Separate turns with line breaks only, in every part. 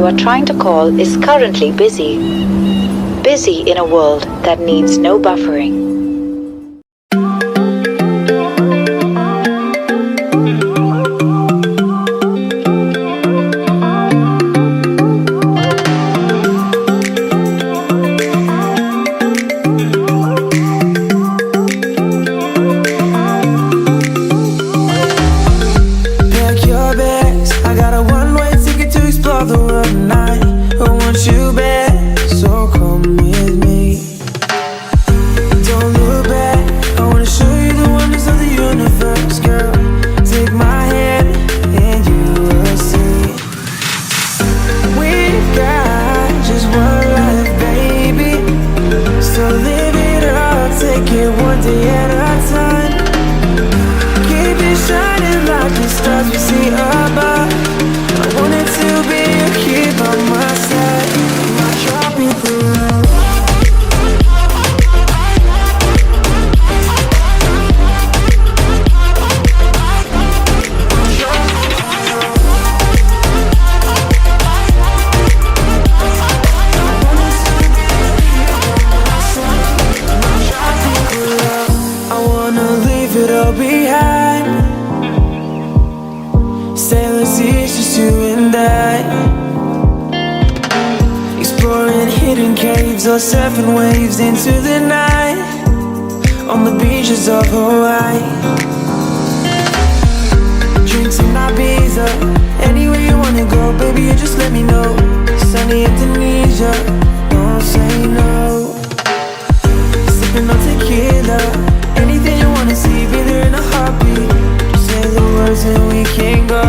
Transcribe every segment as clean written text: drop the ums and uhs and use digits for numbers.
you are trying to call is currently busy. Busy in a world that needs no buffering.
Or surfing waves into the night on the beaches of Hawaii. Drinks in Ibiza, anywhere you wanna go, baby, you just let me know. Sunny Indonesia, don't say no. Sipping on tequila, anything you wanna see, be there in a heartbeat. Just say the words and we can go.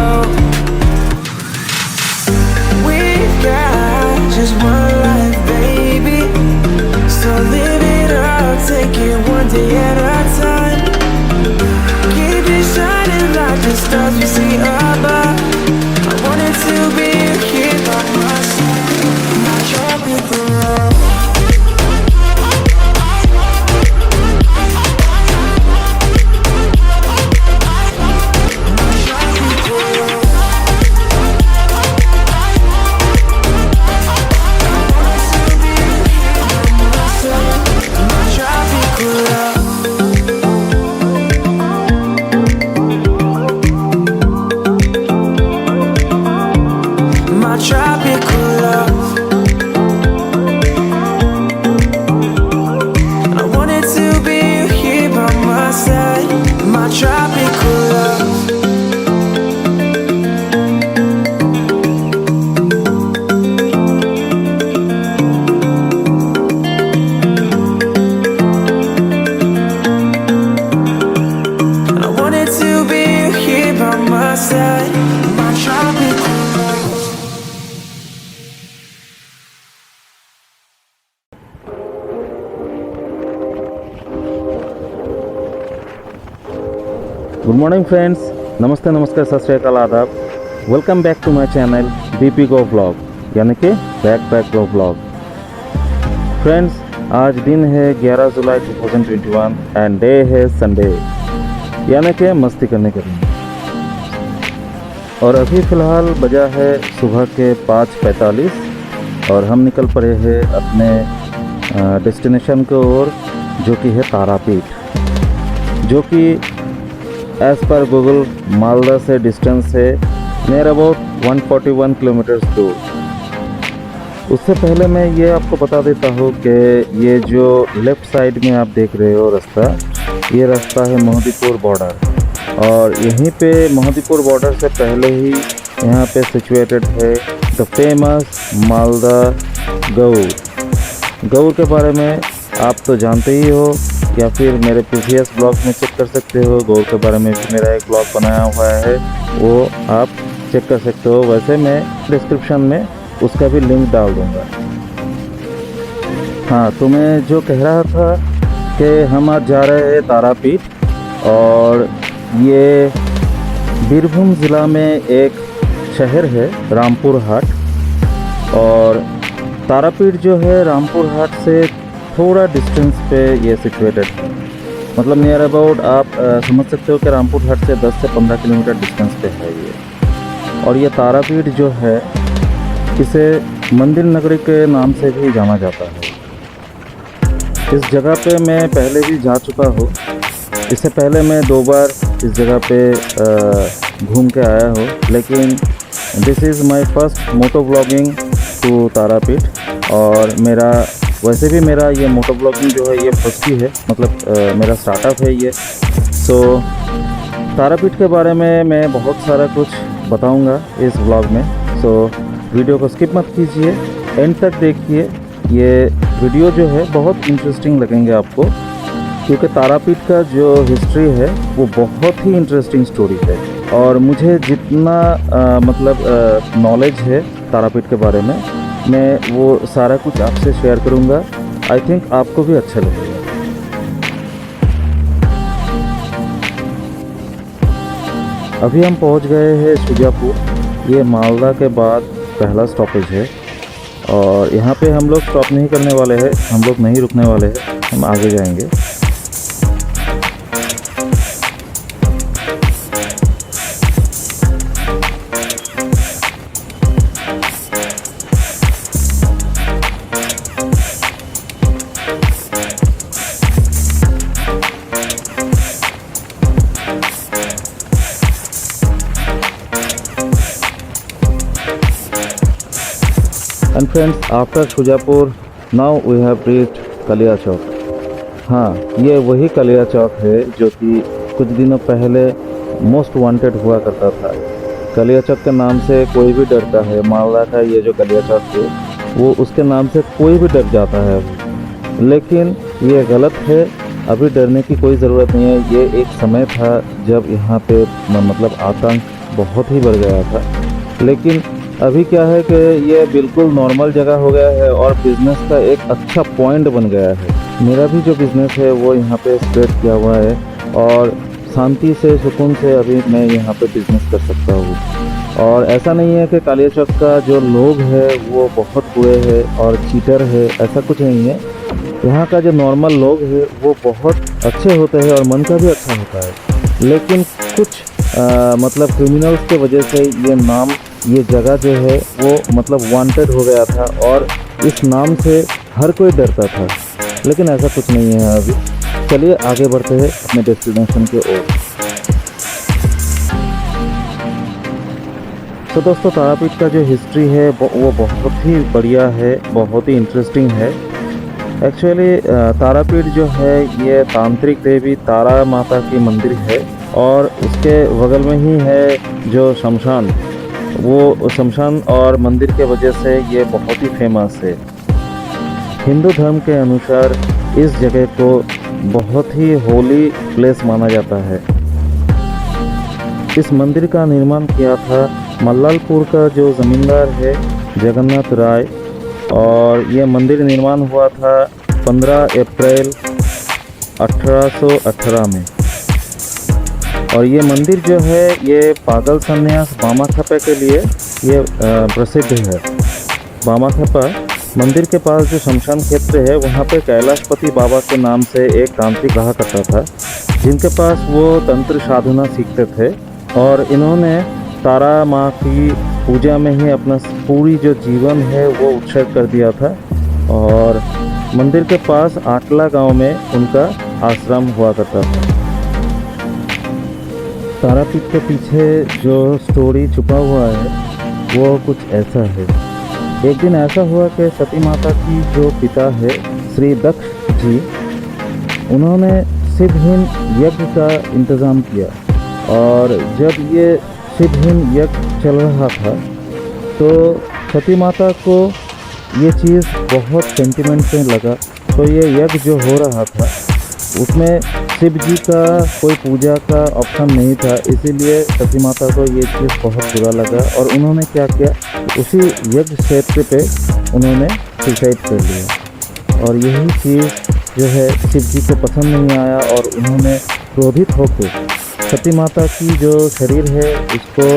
We've got just one life, baby, so live it up, take it one day at a time. Keep it shining like the stars we see above. I wanted to be here by my side, not tropical love.
Good morning friends, नमस्ते नमस्कार सत श्री अकाल आदाब। Welcome back to my channel BP go blog, यानी कि backpack गो blog. Friends, आज दिन है 11 जुलाई 2021 एंड डे है संडे, यानी कि मस्ती करने का दिन। और अभी फ़िलहाल बजा है सुबह के 5:45 और हम निकल पड़े हैं अपने डेस्टिनेशन की ओर, जो कि है तारापीठ, जो कि एज़ पर गूगल मालदा से डिस्टेंस है नियर अबाउट 141 किलोमीटर्स दूर। उससे पहले मैं ये आपको बता देता हूँ कि ये जो लेफ़्ट साइड में आप देख रहे हो रास्ता, ये रास्ता है मोहदीपुर बॉर्डर। और यहीं पे मोहदीपुर बॉर्डर से पहले ही यहाँ पे सिचुएटेड है द फेमस मालदा गौर। गौर के बारे में आप तो जानते ही हो, या फिर मेरे प्रीवियस ब्लॉग में चेक कर सकते हो। गौर के बारे में भी मेरा एक ब्लॉग बनाया हुआ है, वो आप चेक कर सकते हो। वैसे मैं डिस्क्रिप्शन में उसका भी लिंक डाल दूँगा। हाँ, तो मैं जो कह रहा था कि हम आज जा रहे हैं तारापीठ, और ये बीरभूम ज़िला में एक शहर है रामपुर हाट। और तारापीठ जो है रामपुर हाट से थोड़ा डिस्टेंस पे ये सिचुएटेड है, मतलब नियर अबाउट आप समझ सकते हो कि रामपुर हाट से 10 से 15 किलोमीटर डिस्टेंस पे है ये। और ये तारापीठ जो है इसे मंदिर नगरी के नाम से भी जाना जाता है। इस जगह पे मैं पहले भी जा चुका हूँ। इससे पहले मैं 2 बार इस जगह पे घूम के आया हूँ, लेकिन this is my first moto vlogging to Tarapith. और वैसे भी मेरा ये मोटो व्लॉगिंग जो है ये फर्स्ट ही है, मतलब मेरा स्टार्टअप है ये। सो तारापीठ के बारे में मैं बहुत सारा कुछ बताऊंगा इस व्लॉग में। सो वीडियो को स्किप मत कीजिए, एंड तक देखिए। ये वीडियो जो है बहुत इंटरेस्टिंग लगेंगे आपको, क्योंकि तारापीठ का जो हिस्ट्री है वो बहुत ही इंटरेस्टिंग स्टोरी है। और मुझे जितना नॉलेज है तारापीठ के बारे में, मैं वो सारा कुछ आपसे शेयर करूंगा। आई थिंक आपको भी अच्छा लगेगा। अभी हम पहुंच गए हैं शुजापुर। ये मालदा के बाद पहला स्टॉपेज है, और यहाँ पे हम लोग स्टॉप नहीं करने वाले हैं, हम लोग नहीं रुकने वाले हैं, हम आगे जाएंगे। And friends, after Shujapur, now we have reached कलिया चौक। हाँ, ये वही कलिया चौक है जो कि कुछ दिनों पहले मोस्ट वांटेड हुआ करता था। कलिया चौक के नाम से कोई भी डरता है। मालदा का ये जो कलिया चौक है वो उसके नाम से कोई भी डर जाता है अभी, लेकिन ये गलत है। अभी डरने की कोई ज़रूरत नहीं है। ये एक समय था जब यहाँ पे मतलब आतंक बहुत ही बढ़ गया था, लेकिन अभी क्या है कि ये बिल्कुल नॉर्मल जगह हो गया है और बिज़नेस का एक अच्छा पॉइंट बन गया है। मेरा भी जो बिज़नेस है वो यहाँ पे स्प्रेड किया हुआ है, और शांति से सुकून से अभी मैं यहाँ पे बिज़नेस कर सकता हूँ। और ऐसा नहीं है कि कालिया चौक का जो लोग है वो बहुत बुरे है और चीटर है, ऐसा कुछ नहीं है। यहाँ का जो नॉर्मल लोग है वो बहुत अच्छे होते हैं और मन का भी अच्छा होता है, लेकिन कुछ क्रिमिनल्स के वजह से ये जगह जो है वो वांटेड हो गया था, और इस नाम से हर कोई डरता था, लेकिन ऐसा कुछ नहीं है अभी। चलिए आगे बढ़ते हैं अपने डेस्टिनेशन की ओर। तो दोस्तों, तारापीठ का जो हिस्ट्री है वो बहुत ही बढ़िया है, बहुत ही इंटरेस्टिंग है। एक्चुअली तारापीठ जो है ये तांत्रिक देवी तारा माता की मंदिर है, और उसके बगल में ही है जो शमशान। वो शमशान और मंदिर के वजह से ये बहुत ही फेमस है। हिंदू धर्म के अनुसार इस जगह को बहुत ही होली प्लेस माना जाता है। इस मंदिर का निर्माण किया था मल्लालपुर का जो ज़मींदार है जगन्नाथ राय, और ये मंदिर निर्माण हुआ था 15 अप्रैल 1818 में। और ये मंदिर जो है ये पागल सन्यास बामाखेपा के लिए ये प्रसिद्ध है। बामाखेपा मंदिर के पास जो शमशान क्षेत्र है वहाँ पे कैलाशपति बाबा के नाम से एक तांत्रिक रहा करता था, जिनके पास वो तंत्र साधना सीखते थे, और इन्होंने तारा माँ की पूजा में ही अपना पूरी जो जीवन है वो उत्सर्ग कर दिया था। और मंदिर के पास आटला गांव में उनका आश्रम हुआ करता था। तारापीठ के पीछे जो स्टोरी छुपा हुआ है वो कुछ ऐसा है। एक दिन ऐसा हुआ कि सती माता की जो पिता है श्री दक्ष जी, उन्होंने शिवहीन यज्ञ का इंतज़ाम किया, और जब ये शिवहीन यज्ञ चल रहा था तो सती माता को ये चीज़ बहुत सेंटिमेंट में लगा। तो ये यज्ञ जो हो रहा था उसमें शिव जी का कोई पूजा का ऑप्शन नहीं था, इसीलिए सती माता को ये चीज़ बहुत बुरा लगा, और उन्होंने क्या किया, उसी यज्ञ क्षेत्र पे उन्होंने सुसाइड कर लिया। और यही चीज़ जो है शिव जी को पसंद नहीं आया, और उन्होंने क्रोधित होकर सती माता की जो शरीर है उसको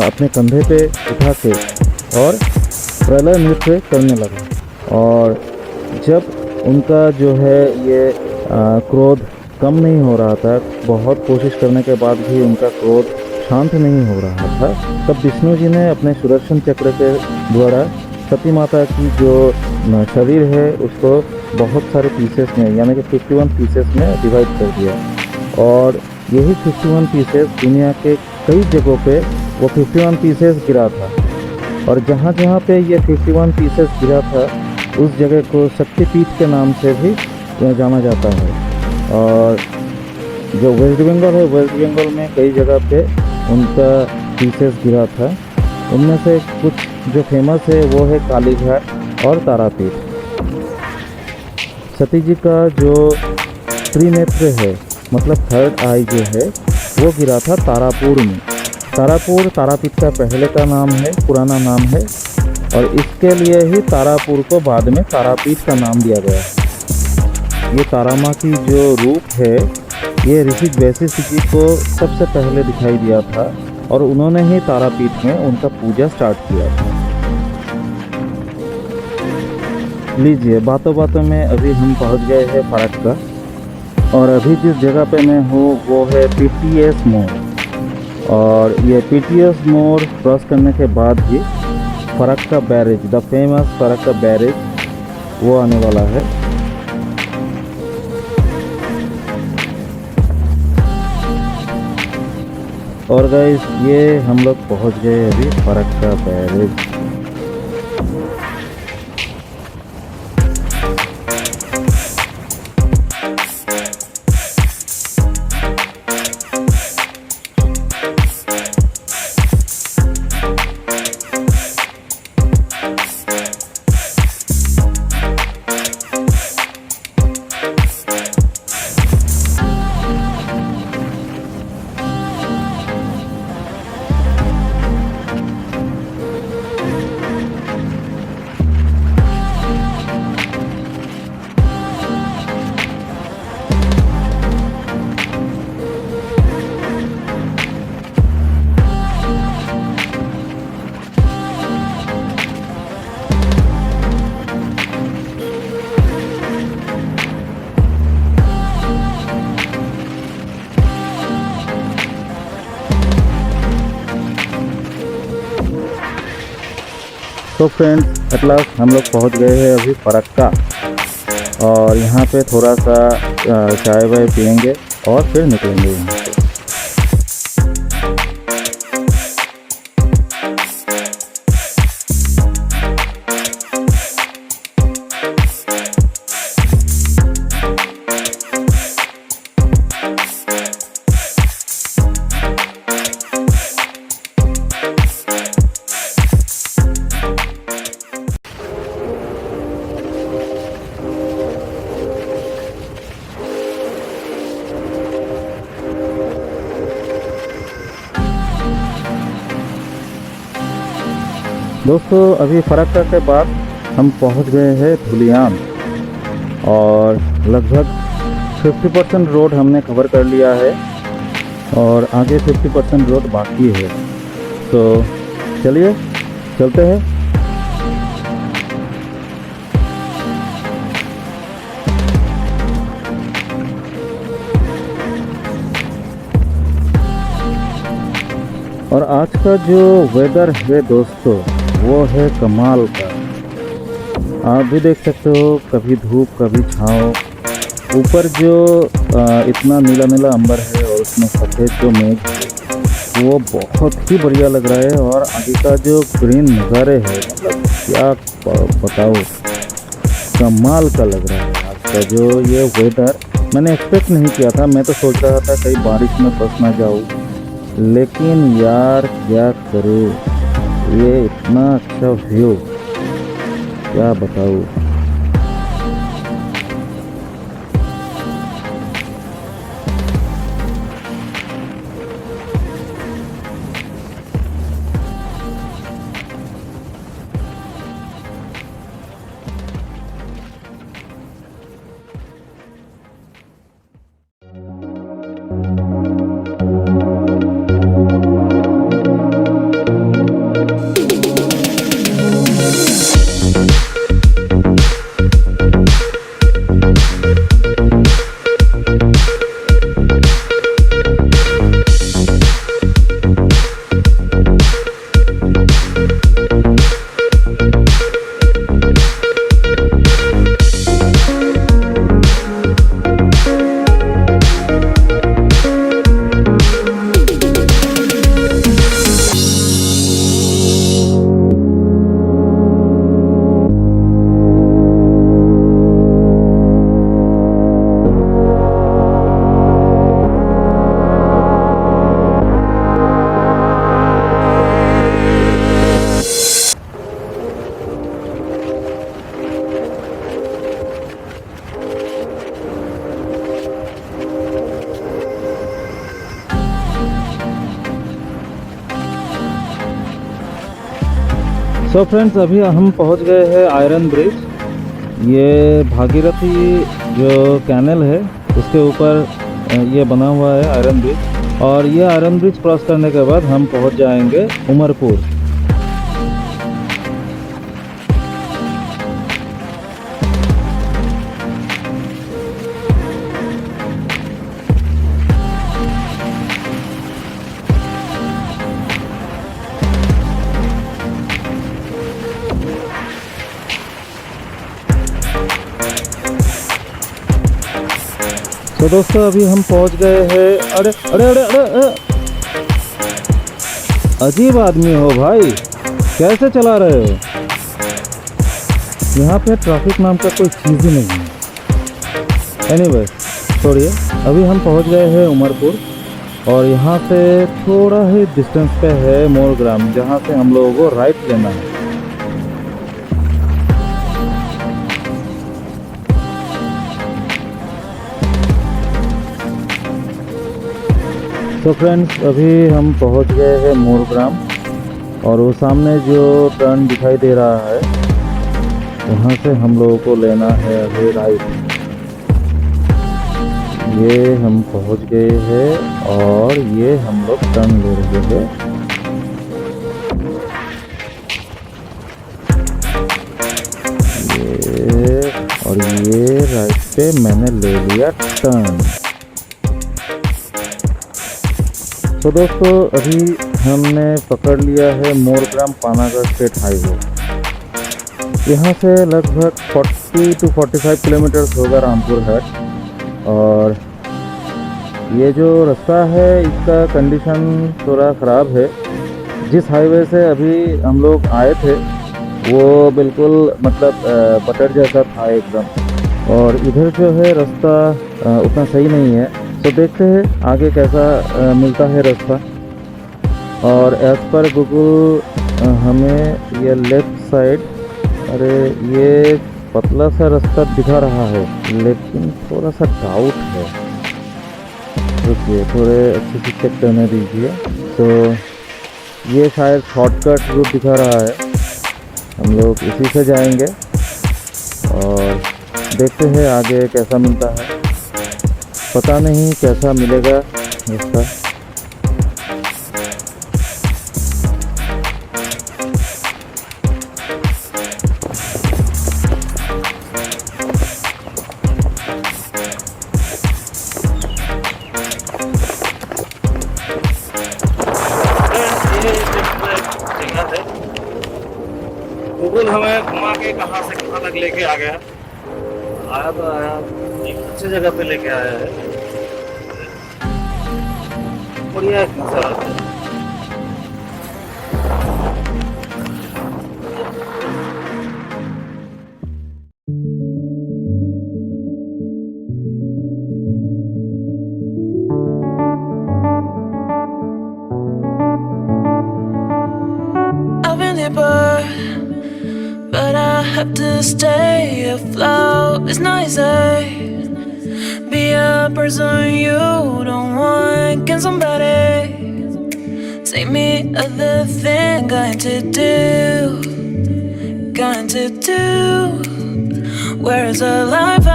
अपने कंधे पे उठा के और प्रलय नृत्य करने लगा। और जब उनका जो है ये क्रोध कम नहीं हो रहा था, बहुत कोशिश करने के बाद भी उनका क्रोध शांत नहीं हो रहा था, तब विष्णु जी ने अपने सुदर्शन चक्र के द्वारा सती माता की जो शरीर है उसको बहुत सारे पीसेस में यानी कि 51 पीसेस में डिवाइड कर दिया। और यही 51 पीसेस दुनिया के कई जगहों पे वो 51 पीसेस गिरा था। और जहाँ जहाँ पे ये 51 पीसेस गिरा था उस जगह को शक्तिपीठ के नाम से भी जाना जाता है। और जो वेस्ट बंगाल है, वेस्ट बंगाल में कई जगह पे उनका पीसेस गिरा था। उनमें से कुछ जो फेमस है वो है कालीघाट और तारापीठ। सती जी का जो त्रिनेत्र है मतलब थर्ड आई जो है वो गिरा था तारापुर में। तारापुर तारापीठ का पहले का नाम है, पुराना नाम है, और इसके लिए ही तारापुर को बाद में तारापीठ का नाम दिया गया है। ये तारा माँ की जो रूप है ये ऋषि वैशिष्ठ जी को सबसे पहले दिखाई दिया था और उन्होंने ही तारापीठ में उनका पूजा स्टार्ट किया था। लीजिए, बातों बातों में अभी हम पहुंच गए हैं फरक्का, और अभी जिस जगह पे मैं हूँ वो है पीटीएस मोड़। और ये पीटीएस मोड़ क्रॉस करने के बाद ही Farakka barrage, the famous Farakka barrage वो आने वाला है। और गाइस ये हम लोग पहुंच गए अभी फरक्का बैरेज। तो फ्रेंड्स एट लास्ट हम लोग पहुँच गए हैं अभी फरक्का, और यहाँ पे थोड़ा सा चाय वाय पियेंगे और फिर निकलेंगे यहाँ से। दोस्तों अभी फरक्का के बाद हम पहुंच गए हैं धुलियान, और लगभग 50% रोड हमने कवर कर लिया है और आगे 50% रोड बाकी है। तो चलिए चलते हैं। और आज का जो वेदर है दोस्तों वो है कमाल का। आप भी देख सकते हो, कभी धूप कभी छाँव। ऊपर जो इतना नीला नीला अंबर है और उसमें सफ़ेद जो मेघ वो बहुत ही बढ़िया लग रहा है। और आगे का जो ग्रीन नज़ारे है मतलब क्या बताओ, कमाल का लग रहा है। आज का जो ये वेदर मैंने एक्सपेक्ट नहीं किया था। मैं तो सोच रहा था कहीं बारिश में फंस ना जाऊँ, लेकिन यार क्या करूँ, ये इतना अच्छा व्यू क्या बताऊँ। सो फ्रेंड्स, अभी हम पहुंच गए हैं आयरन ब्रिज। ये भागीरथी जो कैनल है उसके ऊपर ये बना हुआ है आयरन ब्रिज, और ये आयरन ब्रिज क्रॉस करने के बाद हम पहुंच जाएंगे उमरपुर। तो दोस्तों, अभी हम पहुंच गए हैं। अरे अरे अरे अरे, अरे। अजीब आदमी हो भाई, कैसे चला रहे हो? यहाँ पे ट्रैफिक नाम का कोई चीज़ ही नहीं है। एनीवे, छोड़िए। अभी हम पहुंच गए हैं उमरपुर, और यहाँ से थोड़ा ही डिस्टेंस पे है मोरग्राम, जहाँ से हम लोगों को राइट लेना है। तो फ्रेंड्स, अभी हम पहुंच गए हैं मोरग्राम, और वो सामने जो टर्न दिखाई दे रहा है वहाँ से हम लोगों को लेना है अभी राइट। ये हम पहुंच गए हैं, और ये हम लोग टर्न ले रहे हैं। ये और ये राइट पे मैंने ले लिया टर्न। तो दोस्तों, अभी हमने पकड़ लिया है मोरग्राम पानागढ़ स्टेट हाईवे। यहाँ से लगभग 40 to 45 किलोमीटर होगा रामपुर हाट। और ये जो रास्ता है इसका कंडीशन थोड़ा ख़राब है। जिस हाईवे से अभी हम लोग आए थे वो बिल्कुल मतलब बटर जैसा था एकदम, और इधर जो है रास्ता उतना सही नहीं है। तो देखते हैं आगे कैसा मिलता है रास्ता। और एज पर गूगल हमें ये लेफ्ट साइड, अरे ये पतला सा रास्ता दिखा रहा है, लेकिन थोड़ा सा डाउट है। रुकिए, थोड़े अच्छे से चेक करने दीजिए। तो ये शायद शॉर्टकट रूट दिखा रहा है, हम लोग इसी से जाएंगे और देखते हैं आगे कैसा मिलता है। पता नहीं कैसा मिलेगा रास्ता।
गूगल हमें घुमा के कहाँ से कहाँ तक लेके आ गया। आया तो आया, एक अच्छी जगह पे लेके आया है। बढ़िया एक मजा आता है।
But I have to stay afloat. It's not easy. Be a person you don't want. Can somebody take me other thing? Going to do. Where's the life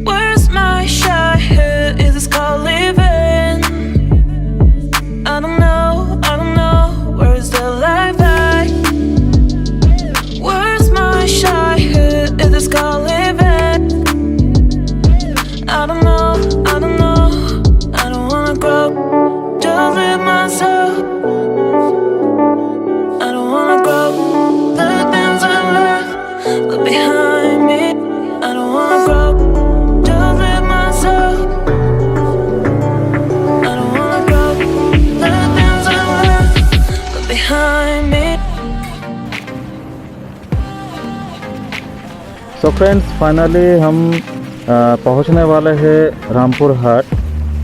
where's my childhood? Is this called living? I don't know. Where's the life where's my childhood? Is this called living? I don't know. I don't wanna grow, just live myself. I don't wanna grow, the things I left behind me. I don't wanna grow, just live myself. I don't wanna grow, the things I left behind me.
तो friends, finally हम पहुंचने वाले हैं रामपुर हाट।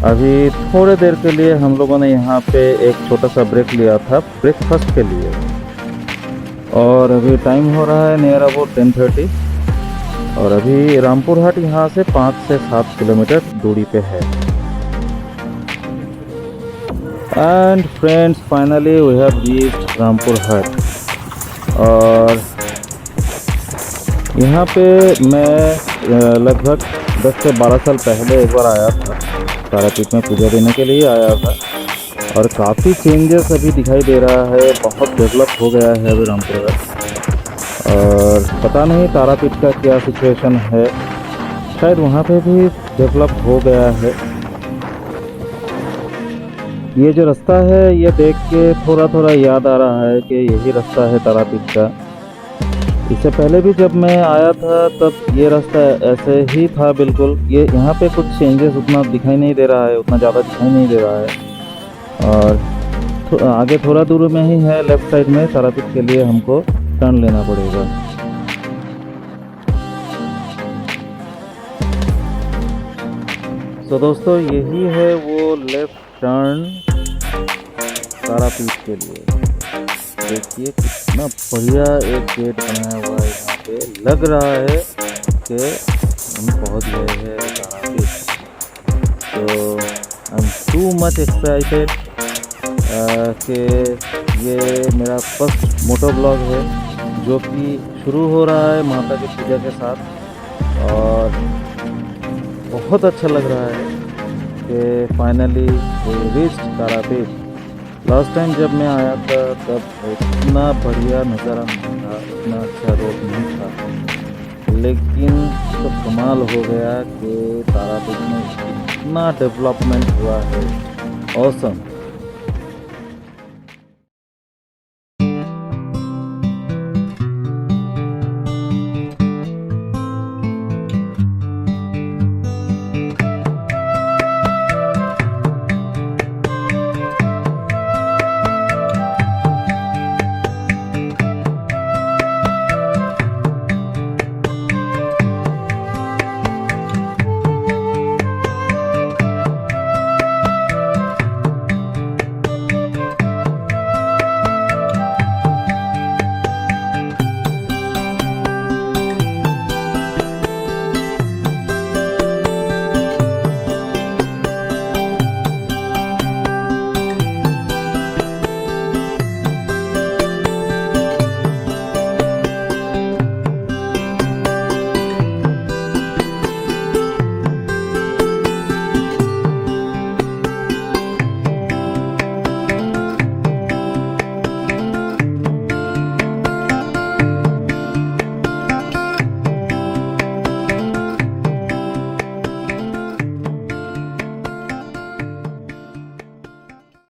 अभी थोड़े देर के लिए हम लोगों ने यहाँ पे एक छोटा सा ब्रेक लिया था ब्रेकफास्ट के लिए, और अभी टाइम हो रहा है नियर अबाउट 10:30, और अभी रामपुर हाट यहाँ से 5 से 7 किलोमीटर दूरी पे है। And friends, finally we have reached Rampurhat. और यहाँ पे मैं लगभग 10 से 12 साल पहले एक बार आया था, तारापीठ में पूजा देने के लिए आया था। और काफ़ी चेंजेस अभी दिखाई दे रहा है, बहुत डेवलप हो गया है अभी रामपुर हाट। और पता नहीं तारापीठ का क्या सिचुएशन है, शायद वहाँ पे भी डेवलप हो गया है। ये जो रास्ता है ये देख के थोड़ा थोड़ा याद आ रहा है कि यही रास्ता है तारापीठ का। इससे पहले भी जब मैं आया था तब ये रास्ता ऐसे ही था बिल्कुल। ये यहाँ पे कुछ चेंजेस उतना दिखाई नहीं दे रहा है, उतना ज़्यादा दिखाई नहीं दे रहा है। और आगे थोड़ा दूर में ही है, लेफ़्ट साइड में तारापीठ के लिए हमको टर्न लेना पड़ेगा। तो दोस्तों यही है वो लेफ़्ट टर्न तारापीठ के लिए। देखिए कितना बढ़िया एक गेट बनाया हुआ है यहाँ पे, लग रहा है कि हम पहुँच गए हैं तारापीठ। तो I am too much excited कि ये मेरा फर्स्ट मोटो ब्लॉग है जो कि शुरू हो रहा है माता की पूजा के साथ। और बहुत अच्छा लग रहा है कि finally we reached Tarapith. Last time जब मैं आया था तब इतना बढ़िया नज़ारा नहीं था, इतना अच्छा रोड नहीं था, लेकिन तो कमाल हो गया कि तारापीठ में इतना डेवलपमेंट हुआ है। ऑसम।